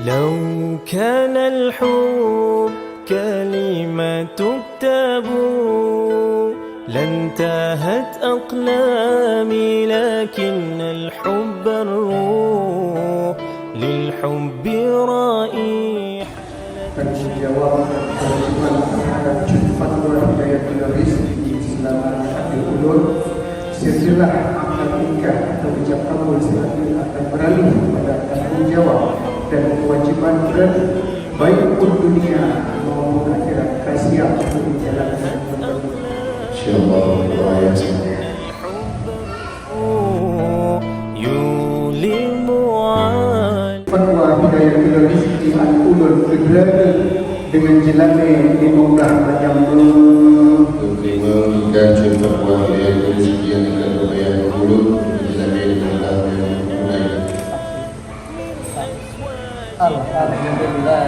لو كان الحب كلمة تكتب لانتهت أقلامي، لكن الحب الروح للحب رائحة. Menjawab kewajiban terhadap Fatwa Hidayatul Rizki selama Syafiul Ulum, setelah akad nikah atau ijab kabul selanjutnya akan beralih pada tanggung jawab dan kewajiban berat baik pun dunia maupun akhirat. Kasihan untuk dijalankan kembali. Insyaallah doa yang sempurna. Fatwa Hidayatul Rizki Al-Ulum berada dengan jelani di Maulah Rajam Mengirimkan fatwa Hidayatul Rizki yang dikatakan yang Al-Ulum dengan jelani di Maulah Rajam. Alhamdulillah.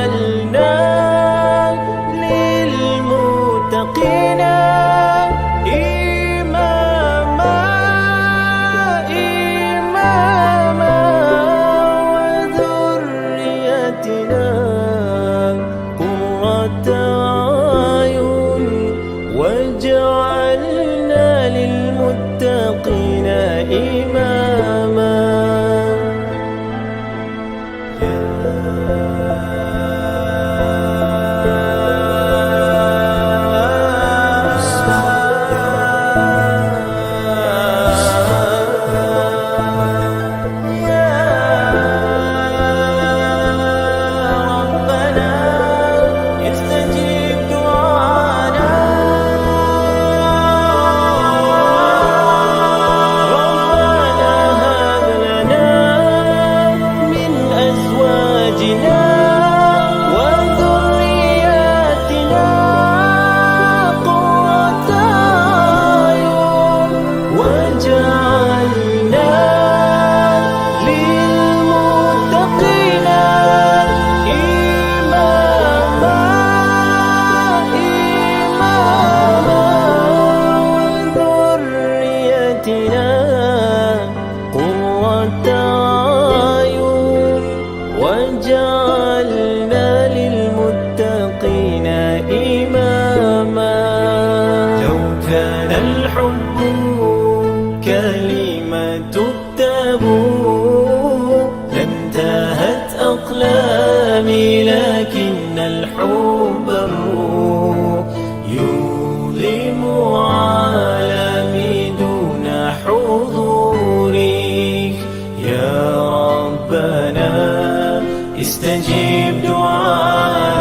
وجعلنا للمتقين إماما. وجعلنا للمتقين إماما. لو كان الحب كلمة تكتب لانتهت أقلامي، لكن الحب الروح يظلم عالمي دون حضورك. يا ربنا استجيب دعاء